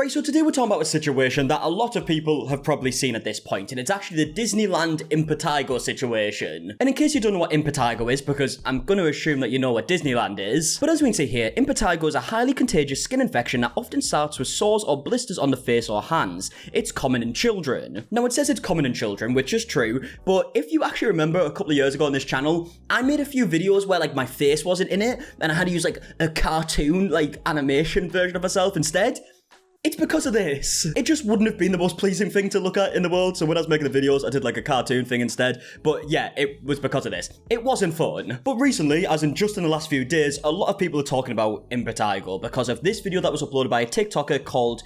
Right, so today we're talking about a situation that a lot of people have probably seen at this point, and it's actually the Disneyland impetigo situation. And in case you don't know what impetigo is, because I'm going to assume that you know what Disneyland is, but as we can see here, impetigo is a highly contagious skin infection that often starts with sores or blisters on the face or hands. It's common in children. Now, it says it's common in children, which is true, but if you actually remember a couple of years ago on this channel, I made a few videos where, like, my face wasn't in it, and I had to use, like, a cartoon, like, animation version of myself instead. It's because of this. It just wouldn't have been the most pleasing thing to look at in the world, so when I was making the videos, I did like a cartoon thing instead. But yeah, it was because of this. It wasn't fun. But recently, as in just in the last few days, a lot of people are talking about impetigo because of this video that was uploaded by a TikToker called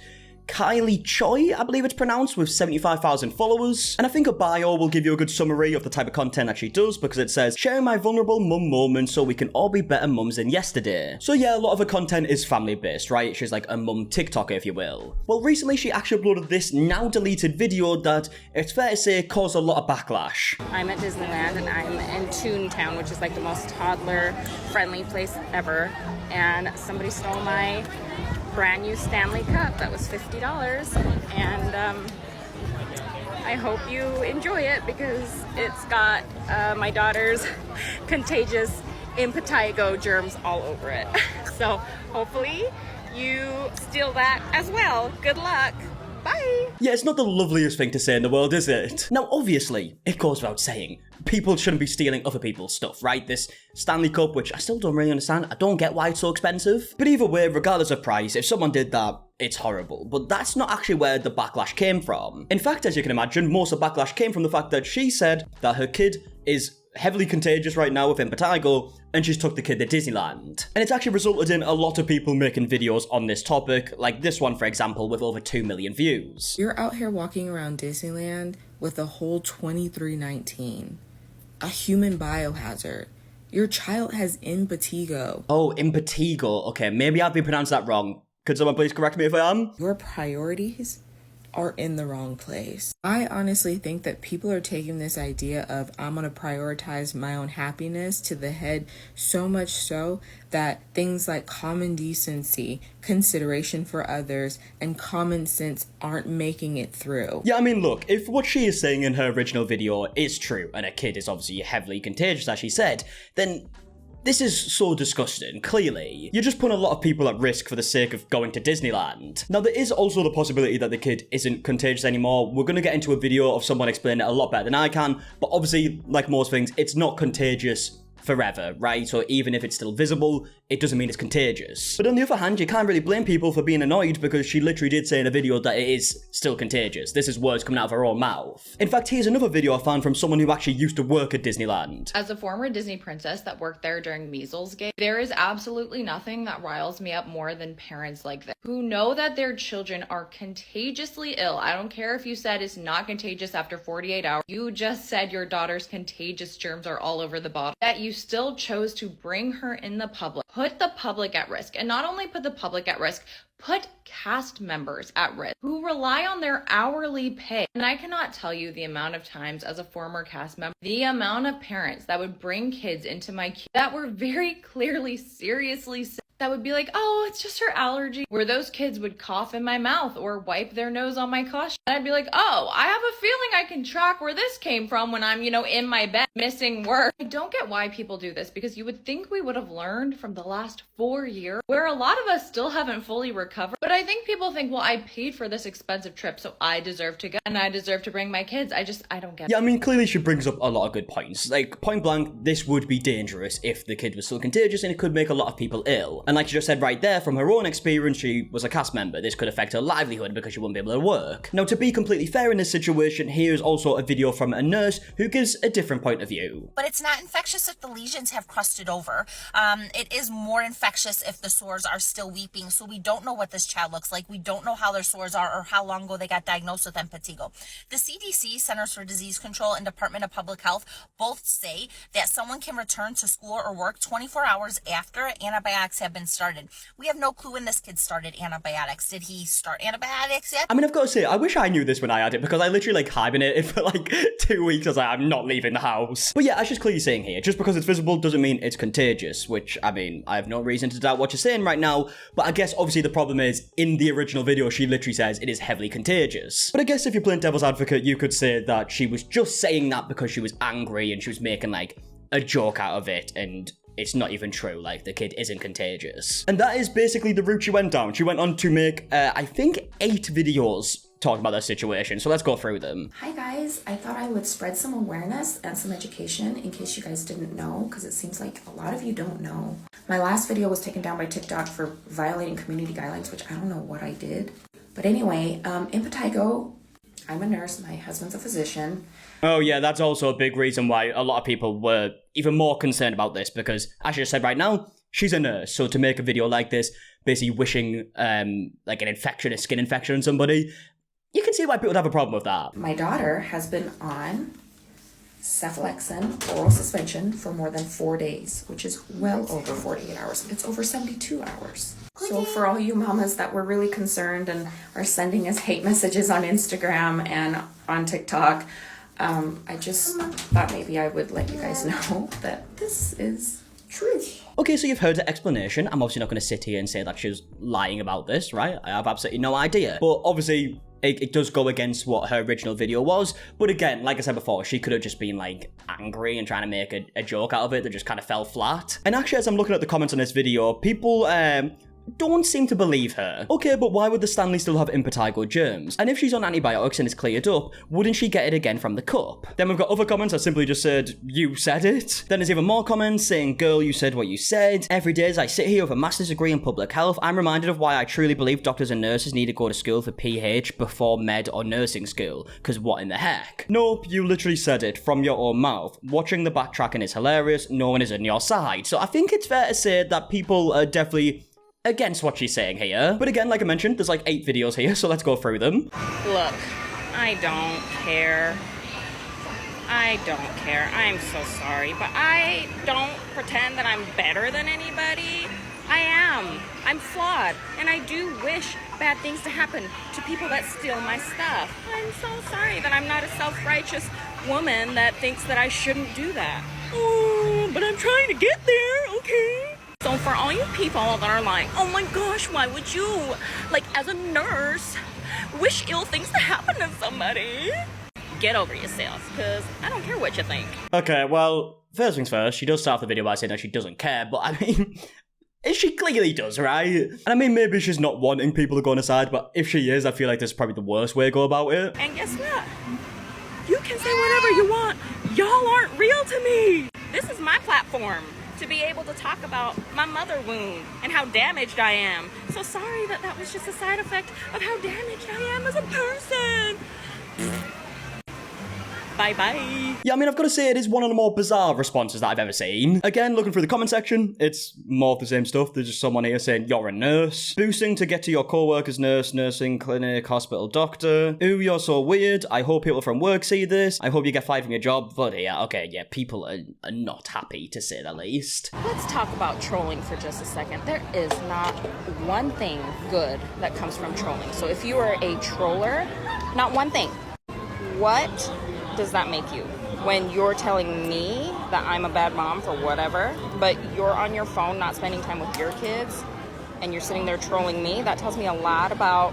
kylichoi, I believe it's pronounced, with 75,000 followers. And I think a bio will give you a good summary of the type of content that she does, because it says, sharing my vulnerable mum moments so we can all be better mums than yesterday. So yeah, a lot of her content is family based, right? She's like a mum TikToker, if you will. Well, recently she actually uploaded this now deleted video that, it's fair to say, caused a lot of backlash. I'm at Disneyland and I'm in Toontown, which is like the most toddler friendly place ever. And somebody stole my brand new Stanley Cup that was $50, and I hope you enjoy it because it's got my daughter's contagious impetigo germs all over it. So hopefully you steal that as well. Good luck. Bye. Yeah, it's not the loveliest thing to say in the world, is it? Now, obviously, it goes without saying, people shouldn't be stealing other people's stuff, right? This Stanley Cup, which I still don't really understand, I don't get why it's so expensive. But either way, regardless of price, if someone did that, it's horrible. But that's not actually where the backlash came from. In fact, as you can imagine, most of the backlash came from the fact that she said that her kid is heavily contagious right now with impetigo, and she's took the kid to Disneyland. And it's actually resulted in a lot of people making videos on this topic, like this one, for example, with over 2 million views. You're out here walking around Disneyland with a whole 2319, a human biohazard. Your child has impetigo. Oh, impetigo. Okay, maybe I've been pronounced that wrong. Could someone please correct me if I am? Your priorities are in the wrong place. I honestly think that people are taking this idea of I'm gonna prioritize my own happiness to the head, so much so that things like common decency, consideration for others, and common sense aren't making it through. Yeah, I mean, look, if what she is saying in her original video is true, and a kid is obviously heavily contagious, as she said, then this is so disgusting, clearly. You're just putting a lot of people at risk for the sake of going to Disneyland. Now, there is also the possibility that the kid isn't contagious anymore. We're going to get into a video of someone explaining it a lot better than I can, but obviously, like most things, it's not contagious forever, right? So even if it's still visible, it doesn't mean it's contagious. But on the other hand, you can't really blame people for being annoyed because she literally did say in a video that it is still contagious. This is words coming out of her own mouth. In fact, here's another video I found from someone who actually used to work at Disneyland. As a former Disney princess that worked there during measles game, there is absolutely nothing that riles me up more than parents like this, who know that their children are contagiously ill. I don't care if you said it's not contagious after 48 hours. You just said your daughter's contagious germs are all over the bottle. That you still chose to bring her in the public, put the public at risk, and not only put the public at risk, put cast members at risk who rely on their hourly pay. And I cannot tell you the amount of times as a former cast member, the amount of parents that would bring kids into my that were very clearly seriously sick, that would be like, oh, it's just her allergy. Where those kids would cough in my mouth or wipe their nose on my costume. And I'd be like, oh, I have a feeling I can track where this came from when I'm, in my bed missing work. I don't get why people do this, because you would think we would have learned from the last 4 years where a lot of us still haven't fully recovered. But I think people think, well, I paid for this expensive trip, so I deserve to go and I deserve to bring my kids. I don't get it. Yeah, I mean, clearly she brings up a lot of good points. Like, point blank, this would be dangerous if the kid was still contagious, and it could make a lot of people ill. And like she just said right there, from her own experience, she was a cast member. This could affect her livelihood because she wouldn't be able to work. Now, to be completely fair in this situation, here's also a video from a nurse who gives a different point of view. But it's not infectious if the lesions have crusted over. It is more infectious if the sores are still weeping. So we don't know what this child looks like. We don't know how their sores are or how long ago they got diagnosed with impetigo. The CDC, Centers for Disease Control, and Department of Public Health both say that someone can return to school or work 24 hours after antibiotics have been been started. We have no clue when this kid started antibiotics. Did he start antibiotics yet? I mean, I've got to say, I wish I knew this when I had it, because I literally, like, hibernated for, like, 2 weeks. I was like, I'm not leaving the house. But yeah, as she's clearly saying here, just because it's visible doesn't mean it's contagious, which, I mean, I have no reason to doubt what you're saying right now, but I guess, obviously, the problem is, in the original video, she literally says it is heavily contagious. But I guess if you're playing devil's advocate, you could say that she was just saying that because she was angry and she was making, like, a joke out of it, and it's not even true, like, the kid isn't contagious. And that is basically the route she went down. She went on to make, I think, 8 videos talking about their situation, so let's go through them. Hi guys, I thought I would spread some awareness and some education in case you guys didn't know, because it seems like a lot of you don't know. My last video was taken down by TikTok for violating community guidelines, which I don't know what I did. But anyway, impetigo, I'm a nurse, my husband's a physician. Oh yeah, that's also a big reason why a lot of people were even more concerned about this, because as I just said right now, she's a nurse, so to make a video like this, basically wishing like an infection, a skin infection on somebody, you can see why people would have a problem with that. My daughter has been on cephalexin oral suspension for more than 4 days, which is well over 48 hours. It's over 72 hours. So for all you mamas that were really concerned and are sending us hate messages on Instagram and on TikTok, I just thought maybe I would let you guys know that this is truth. Okay, so you've heard her explanation. I'm obviously not going to sit here and say that she was lying about this, right? I have absolutely no idea. But obviously, it does go against what her original video was. But again, like I said before, she could have just been, like, angry and trying to make a joke out of it that just kind of fell flat. And actually, as I'm looking at the comments on this video, people, don't seem to believe her. Okay, but why would the Stanley still have impetigo germs? And if she's on antibiotics and it's cleared up, wouldn't she get it again from the cup? Then we've got other comments that simply just said, you said it. Then there's even more comments saying, girl, you said what you said. Every day as I sit here with a master's degree in public health, I'm reminded of why I truly believe doctors and nurses need to go to school for PH before med or nursing school. Cause what in the heck? Nope, you literally said it from your own mouth. Watching the backtracking is hilarious. No one is on your side. So I think it's fair to say that people are definitely against what she's saying here. But again, like I mentioned, there's like 8 videos here, so let's go through them. Look, I don't care. I don't care. I'm so sorry, but I don't pretend that I'm better than anybody. I am. I'm flawed, and I do wish bad things to happen to people that steal my stuff. I'm so sorry that I'm not a self-righteous woman that thinks that I shouldn't do that. Oh, but I'm trying to get there, okay? So for all you people that are like, oh my gosh, why would you, like, as a nurse, wish ill things to happen to somebody? Get over yourself, because I don't care what you think. Okay, well, first things first, she does start the video by saying that she doesn't care, but I mean, she clearly does, right? And I mean, maybe she's not wanting people to go on her side, but if she is, I feel like this is probably the worst way to go about it. And guess what? You can say whatever you want. Y'all aren't real to me. This is my platform to be able to talk about my mother wound and how damaged I am. So sorry that that was just a side effect of how damaged I am as a person. Bye-bye. Yeah, I mean, I've got to say, it is one of the more bizarre responses that I've ever seen. Again, looking through the comment section, it's more of the same stuff. There's just someone here saying, you're a nurse. Boosting to get to your co-worker's nurse, nursing, clinic, hospital, doctor. Ooh, you're so weird. I hope people from work see this. I hope you get fired from your job. But yeah, okay, yeah, people are not happy, to say the least. Let's talk about trolling for just a second. There is not one thing good that comes from trolling. So if you are a troller, not one thing. What does that make you? When you're telling me that I'm a bad mom for whatever, but you're on your phone not spending time with your kids, and you're sitting there trolling me, that tells me a lot about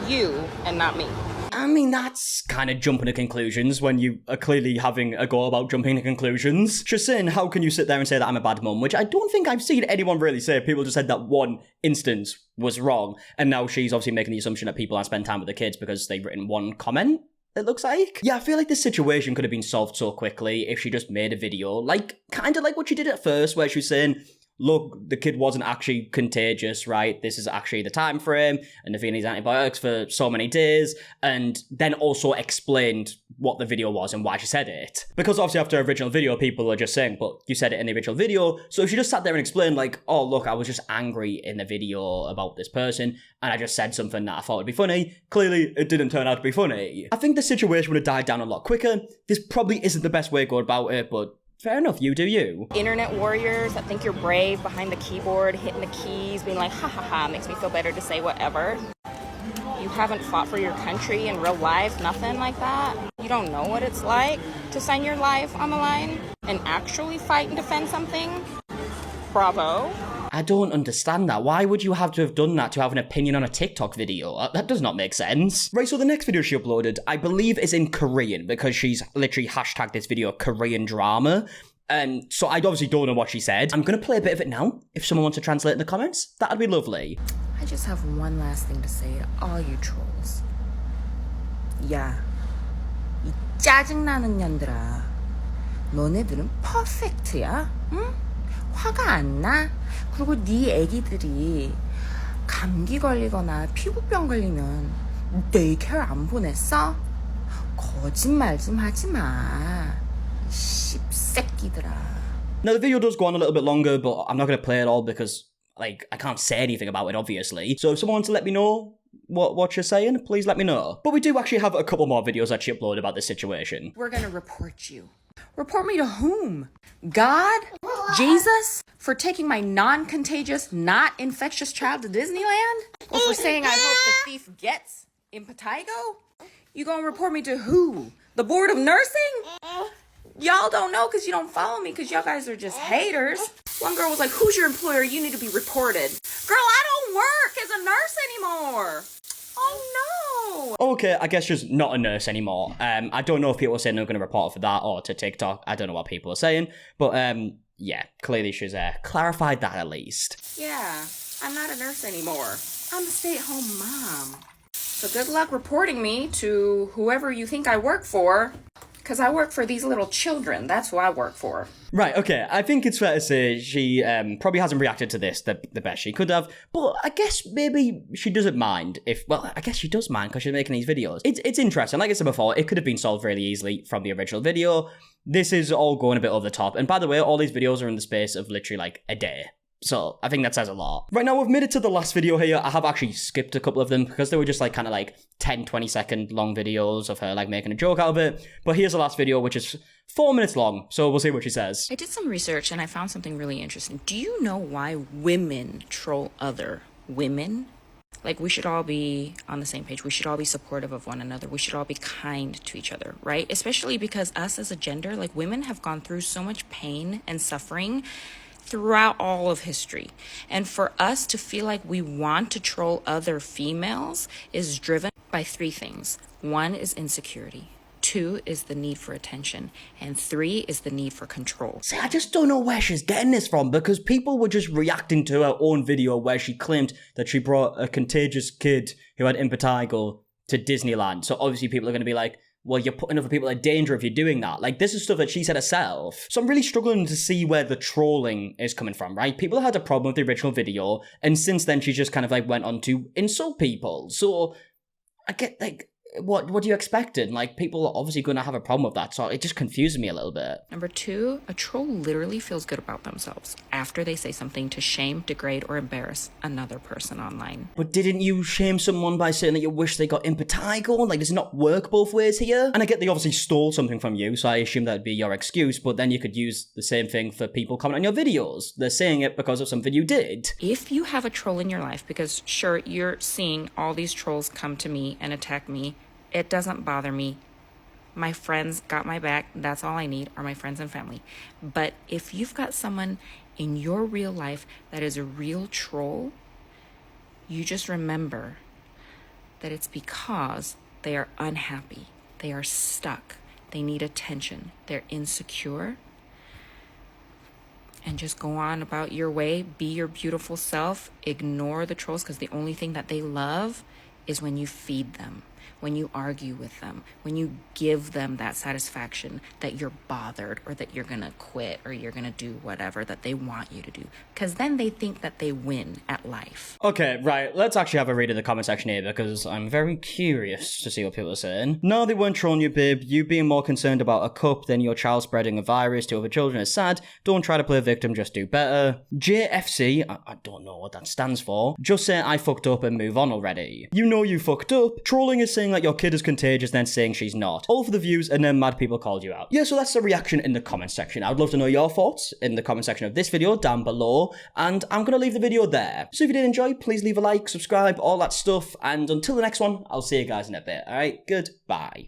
you and not me. I mean, that's kind of jumping to conclusions when you are clearly having a go about jumping to conclusions. Just saying, how can you sit there and say that I'm a bad mum? Which I don't think I've seen anyone really say. People just said that one instance was wrong, and now she's obviously making the assumption that people aren't spending time with the kids because they've written one comment, it looks like. Yeah, I feel like this situation could have been solved so quickly if she just made a video, like, kind of like what she did at first, where she was saying, look, the kid wasn't actually contagious, right? This is actually the time frame, and if he needs antibiotics for so many days, and then also explained what the video was and why she said it. Because obviously after her original video, people are just saying, but you said it in the original video, so if she just sat there and explained, like, oh, look, I was just angry in the video about this person, and I just said something that I thought would be funny, clearly it didn't turn out to be funny. I think the situation would have died down a lot quicker. This probably isn't the best way to go about it, but Fair enough, you do you. Internet warriors that think you're brave behind the keyboard, hitting the keys, being like, ha ha ha, makes me feel better to say whatever. You haven't fought for your country in real life, nothing like that. You don't know what it's like to sign your life on the line and actually fight and defend something. Bravo. I don't understand that. Why would you have to have done that to have an opinion on a TikTok video? That does not make sense. Right, so the next video she uploaded, I believe is in Korean because she's literally hashtagged this video Korean drama. So I obviously don't know what she said. I'm going to play a bit of it now. If someone wants to translate in the comments, that'd be lovely. I just have one last thing to say to all you trolls. 야, 이 짜증나는 년들아. 너네들은 퍼펙트야? 응? 화가 안 나? 그리고 네 애기들이 감기 걸리거나 피부병 걸리면 데이케어 안 보냈어? 거짓말 좀 하지 마. 씹새끼들아. Now the video does go on a little bit longer, but I'm not going to play it all because, like, I can't say anything about it, obviously. So if someone wants to let me know what you're saying, please let me know. But we do actually have a couple more videos that she uploaded about this situation. We're gonna report you. Report me to whom? God? Jesus? For taking my non-contagious, not infectious child to Disneyland? Or for saying I hope the thief gets impetigo? You gonna report me to who? The board of nursing? Y'all don't know because you don't follow me because y'all guys are just haters. One girl was like, who's your employer? You need to be reported. Girl, I don't work as a nurse anymore. Oh no. Okay, I guess she's not a nurse anymore. I don't know if people are saying they're going to report her for that or to TikTok. I don't know what people are saying. But yeah, clearly she's clarified that at least. Yeah, I'm not a nurse anymore. I'm a stay-at-home mom. So good luck reporting me to whoever you think I work for. Because I work for these little children. That's who I work for. Right, okay. I think it's fair to say she probably hasn't reacted to this the best she could have. But I guess maybe she doesn't mind if... Well, I guess she does mind because she's making these videos. It's interesting. Like I said before, it could have been solved really easily from the original video. This is all going a bit over the top. And by the way, all these videos are in the space of literally like a day. So I think that says a lot. Right now, we've made it to the last video here. I have actually skipped a couple of them because they were just like kind of like 10, 20 second long videos of her like making a joke out of it. But here's the last video, which is 4 minutes long. So we'll see what she says. I did some research and I found something really interesting. Do you know why women troll other women? Like, we should all be on the same page. We should all be supportive of one another. We should all be kind to each other, right? Especially because us as a gender, like, women have gone through so much pain and suffering throughout all of history. And for us to feel like we want to troll other females is driven by 3 things. 1 is insecurity. 2 is the need for attention. And 3 is the need for control. See, I just don't know where she's getting this from because people were just reacting to her own video where she claimed that she brought a contagious kid who had impetigo to Disneyland. So obviously people are going to be like, well, you're putting other people in danger if you're doing that. Like, this is stuff that she said herself. So I'm really struggling to see where the trolling is coming from, right? People had a problem with the original video, and since then she just kind of like went on to insult people. So I get like, what do you expect? And like, people are obviously going to have a problem with that. So it just confuses me a little bit. Number 2, a troll literally feels good about themselves after they say something to shame, degrade, or embarrass another person online. But didn't you shame someone by saying that you wish they got impetigo? Like, does it not work both ways here? And I get they obviously stole something from you, so I assume that'd be your excuse, but then you could use the same thing for people commenting on your videos. They're saying it because of something you did. If you have a troll in your life, because sure, you're seeing all these trolls come to me and attack me, it doesn't bother me. My friends got my back. That's all I need are my friends and family. But if you've got someone in your real life that is a real troll, you just remember that it's because they are unhappy. They are stuck. They need attention. They're insecure. And just go on about your way. Be your beautiful self. Ignore the trolls because the only thing that they love is when you feed them, when you argue with them, when you give them that satisfaction that you're bothered or that you're gonna quit or you're gonna do whatever that they want you to do. Because then they think that they win at life. Okay, right, let's actually have a read of the comment section here because I'm very curious to see what people are saying. No, they weren't trolling you, babe. You being more concerned about a cup than your child spreading a virus to other children is sad. Don't try to play a victim, just do better. JFC, I don't know what that stands for. Just say I fucked up and move on already. You know you fucked up. Trolling is saying like your kid is contagious, then saying she's not. All for the views, and then mad people called you out. Yeah, so that's the reaction in the comment section. I'd love to know your thoughts in the comment section of this video down below, and I'm gonna leave the video there. So if you did enjoy, please leave a like, subscribe, all that stuff, and until the next one, I'll see you guys in a bit. Alright, goodbye.